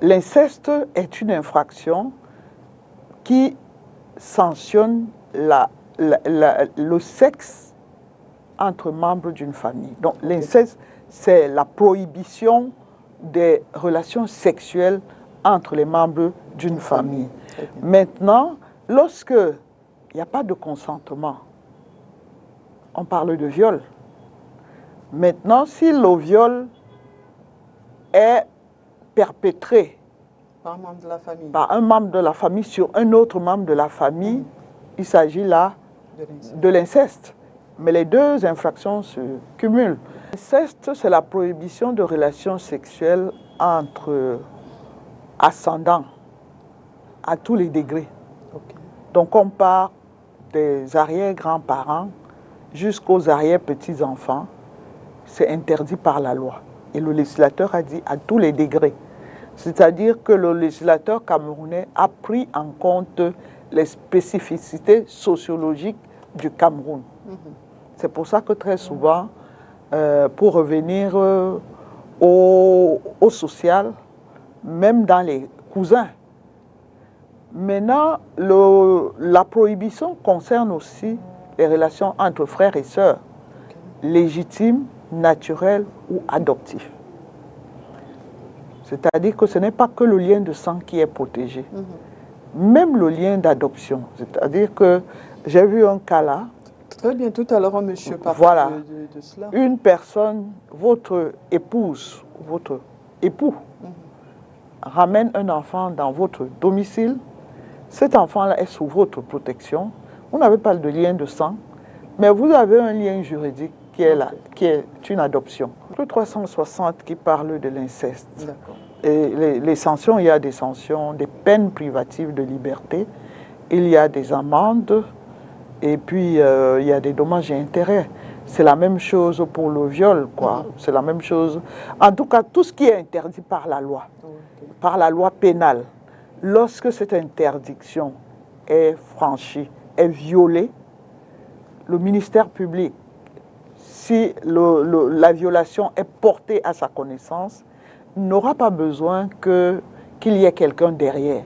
L'inceste est une infraction qui sanctionne le sexe entre membres d'une famille. Donc l'inceste, c'est la prohibition des relations sexuelles entre les membres d'une famille. Maintenant, lorsque il n'y a pas de consentement, on parle de viol. Maintenant, si le viol est perpétré par un membre de la famille, par un membre de la famille sur un autre membre de la famille, il s'agit là de l'inceste. Mais les deux infractions se cumulent. L'inceste, c'est la prohibition de relations sexuelles entre ascendants à tous les degrés. Donc on part des arrière-grands-parents jusqu'aux arrière-petits-enfants. C'est interdit par la loi. Et le législateur a dit à tous les degrés. C'est-à-dire que le législateur camerounais a pris en compte les spécificités sociologiques du Cameroun. C'est pour ça que très souvent, pour revenir au social, même dans les cousins, maintenant, la prohibition concerne aussi les relations entre frères et sœurs, légitimes, naturelles ou adoptives. C'est-à-dire que ce n'est pas que le lien de sang qui est protégé, même le lien d'adoption. C'est-à-dire que j'ai vu un cas là. Très bien, tout à l'heure, monsieur parlait voilà, de cela. Une personne, votre épouse, votre époux, ramène un enfant dans votre domicile. Cet enfant-là est sous votre protection. Vous n'avez pas de lien de sang, mais vous avez un lien juridique qui est là, qui est une adoption. Le 360 qui parle de l'inceste. Et les sanctions, il y a des sanctions, des peines privatives de liberté, il y a des amendes, et puis il y a des dommages et intérêts. C'est la même chose pour le viol, quoi. C'est la même chose. En tout cas, tout ce qui est interdit par la loi pénale, lorsque cette interdiction est franchie, est violée, le ministère public, si la violation est portée à sa connaissance, n'aura pas besoin qu'il y ait quelqu'un derrière.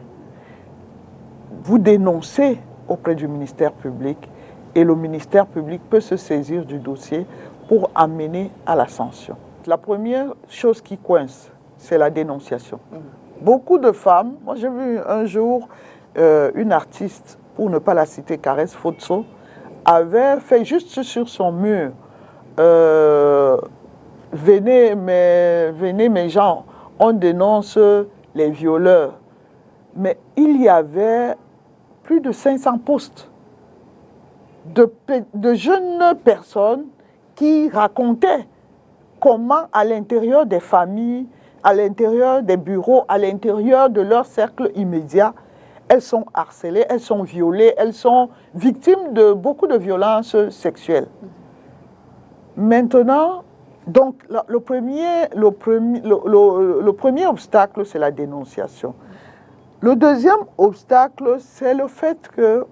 Vous dénoncez auprès du ministère public et le ministère public peut se saisir du dossier pour amener à la sanction. La première chose qui coince, c'est la dénonciation. Beaucoup de femmes, moi j'ai vu un jour une artiste, pour ne pas la citer, Caresse Fotso, avait fait juste sur son mur venez mes gens, on dénonce les violeurs. Mais il y avait plus de 500 postes de jeunes personnes qui racontaient comment à l'intérieur des familles, à l'intérieur des bureaux, à l'intérieur de leur cercle immédiat, elles sont harcelées, elles sont violées, elles sont victimes de beaucoup de violences sexuelles. Maintenant, donc, le premier obstacle, c'est la dénonciation. Le deuxième obstacle, c'est le fait que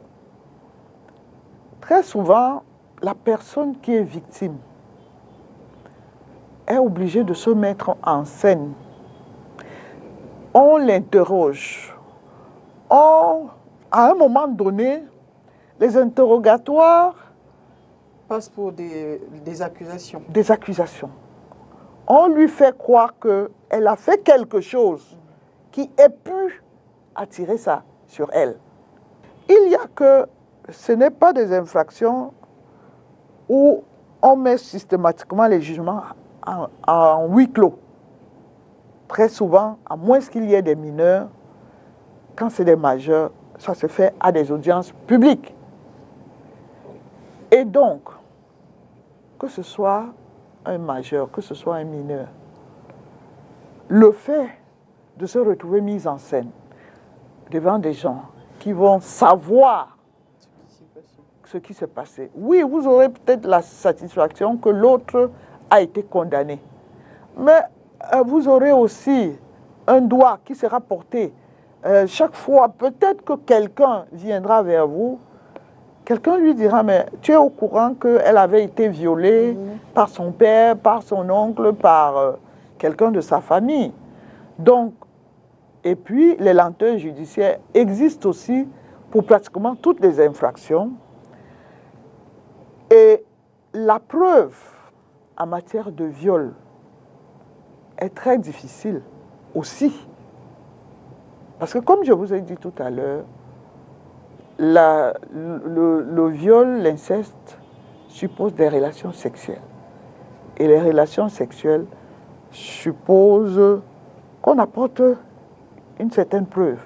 très souvent, la personne qui est victime est obligée de se mettre en scène. On l'interroge. À un moment donné, les interrogatoires passent pour des accusations. Des accusations. On lui fait croire qu'elle a fait quelque chose qui ait pu attirer ça sur elle. Il y a que ce n'est pas des infractions où on met systématiquement les jugements en huis clos. Très souvent, à moins qu'il y ait des mineurs, quand c'est des majeurs, ça se fait à des audiences publiques. Et donc, que ce soit un majeur, que ce soit un mineur, le fait de se retrouver mis en scène devant des gens qui vont savoir ce qui s'est passé. Oui, vous aurez peut-être la satisfaction que l'autre a été condamné. Mais vous aurez aussi un doigt qui sera porté. Chaque fois, peut-être que quelqu'un viendra vers vous, quelqu'un lui dira, mais tu es au courant qu'elle avait été violée par son père, par son oncle, par quelqu'un de sa famille. Donc, Et puis, les lenteurs judiciaires existent aussi pour pratiquement toutes les infractions. Et la preuve en matière de viol est très difficile aussi. Parce que comme je vous ai dit tout à l'heure, le viol, l'inceste suppose des relations sexuelles. Et les relations sexuelles supposent qu'on apporte une certaine preuve.